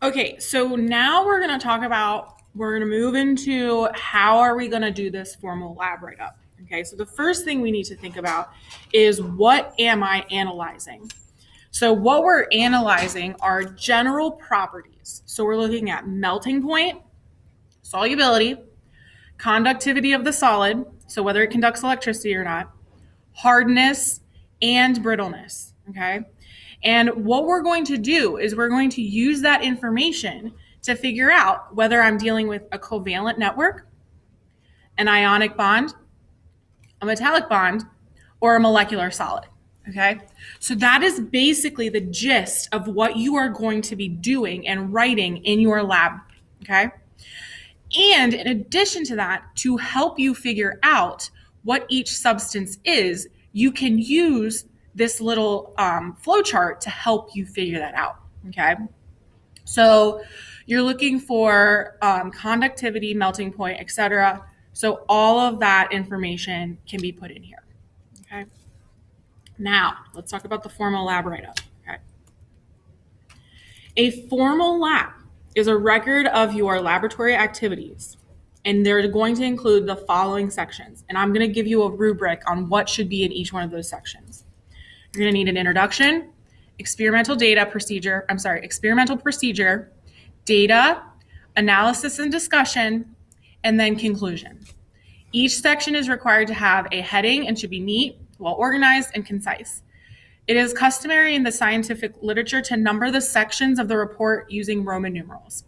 Okay, so now we're going to move into how are we going to do this formal lab write-up. Okay, so the first thing we need to think about is what am I analyzing? So what we're analyzing are general properties. So we're looking at melting point, solubility, conductivity of the solid, so whether it conducts electricity or not, hardness, and brittleness. Okay. And what we're going to do is we're going to use that information to figure out whether I'm dealing with a covalent network, an ionic bond, a metallic bond, or a molecular solid. Okay. So that is basically the gist of what you are going to be doing and writing in your lab. Okay. And in addition to that, to help you figure out what each substance is, you can use this little flow chart to help you figure that out. Okay. So you're looking for conductivity, melting point, etc. So all of that information can be put in here. Okay. Now let's talk about the formal lab write-up. Okay. A formal lab is a record of your laboratory activities, and they're going to include the following sections. And I'm going to give you a rubric on what should be in each one of those sections. You're going to need an introduction, experimental procedure, data, analysis and discussion, and then conclusion. Each section is required to have a heading and should be neat, well organized, and concise. It is customary in the scientific literature to number the sections of the report using Roman numerals.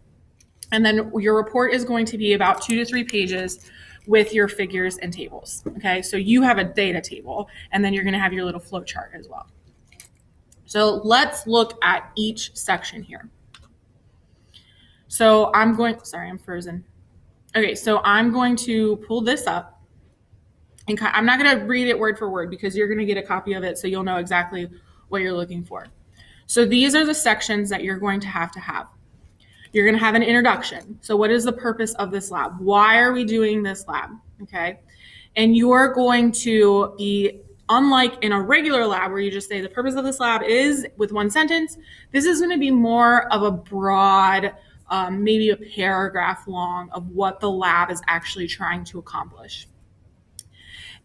And then your report is going to be about 2 to 3 pages with your figures and tables. Okay, so you have a data table, and then you're going to have your little flow chart as well. So let's look at each section here. So I'm frozen. Okay, so I'm going to pull this up. And I'm not going to read it word for word because you're going to get a copy of it so you'll know exactly what you're looking for. So these are the sections that you're going to have. You're going to have an introduction. So what is the purpose of this lab? Why are we doing this lab? Okay. And you're going to be, unlike in a regular lab where you just say the purpose of this lab is with one sentence, this is going to be more of a broad, maybe a paragraph long of what the lab is actually trying to accomplish.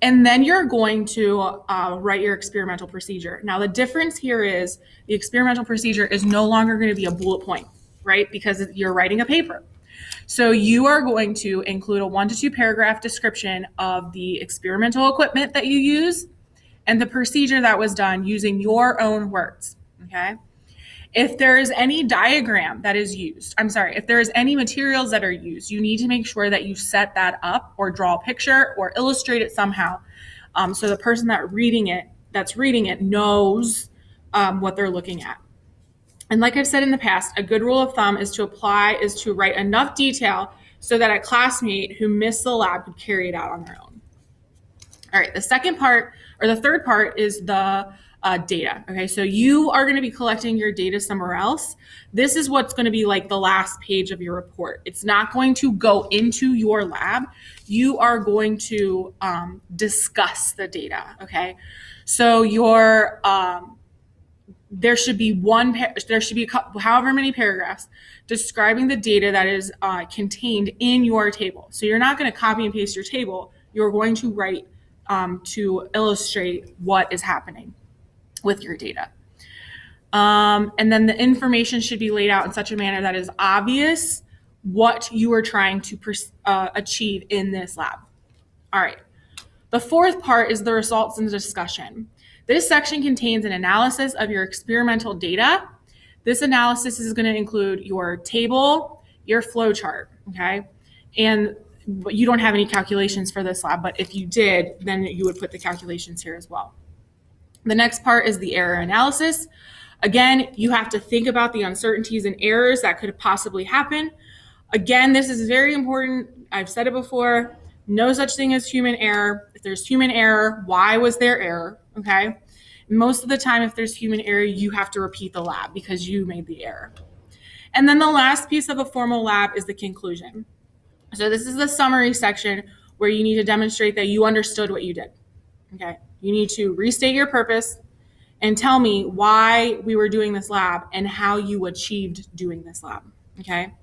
And then you're going to write your experimental procedure. Now, the difference here is the experimental procedure is no longer going to be a bullet point, right? Because you're writing a paper. So you are going to include a 1 to 2 paragraph description of the experimental equipment that you use and the procedure that was done using your own words, okay? If there is any diagram that is used, if there is any materials that are used, you need to make sure that you set that up or draw a picture or illustrate it somehow, so the person that's reading it knows what they're looking at. And like I've said in the past, a good rule of thumb is to write enough detail so that a classmate who missed the lab could carry it out on their own. All right, the third part is the data. Okay, so you are going to be collecting your data somewhere else. This is what's going to be like the last page of your report. It's not going to go into your lab. You are going to discuss the data. Okay, so there should be however many paragraphs describing the data that is contained in your table. So you're not going to copy and paste your table. You're going to write to illustrate what is happening with your data. And then the information should be laid out in such a manner that is obvious what you are trying to achieve in this lab. All right. The fourth part is the results and the discussion. This section contains an analysis of your experimental data. This analysis is going to include your table, your flow chart, okay? And you don't have any calculations for this lab, but if you did, then you would put the calculations here as well. The next part is the error analysis. Again, you have to think about the uncertainties and errors that could possibly happen. Again, this is very important. I've said it before, no such thing as human error. If there's human error, why was there error, okay? Most of the time, if there's human error, you have to repeat the lab because you made the error. And then the last piece of a formal lab is the conclusion. So this is the summary section where you need to demonstrate that you understood what you did, okay? You need to restate your purpose and tell me why we were doing this lab and how you achieved doing this lab. Okay.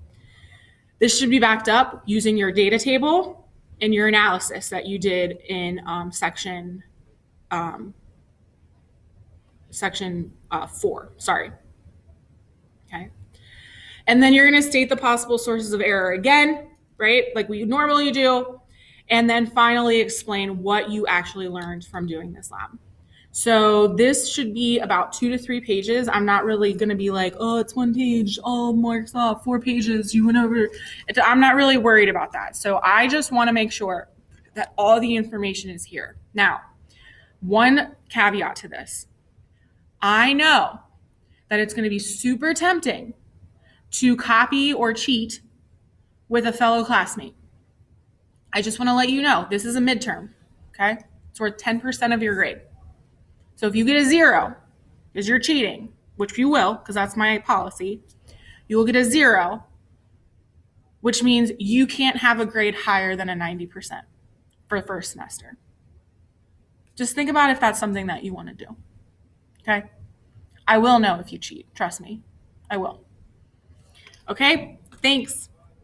This should be backed up using your data table and your analysis that you did in section 4. Sorry. Okay. And then you're going to state the possible sources of error again, right? Like we normally do. And then finally explain what you actually learned from doing this lab. So this should be about 2 to 3 pages. I'm not really going to be like, oh, it's 1 page, all marks off, 4 pages, you went over. I'm not really worried about that. So I just want to make sure that all the information is here. Now, one caveat to this. I know that it's going to be super tempting to copy or cheat with a fellow classmate. I just want to let you know, this is a midterm, okay? It's worth 10% of your grade. So if you get a 0, because you're cheating, which you will, because that's my policy, you will get a 0, which means you can't have a grade higher than a 90% for the first semester. Just think about if that's something that you want to do, okay? I will know if you cheat, trust me, I will. Okay, thanks.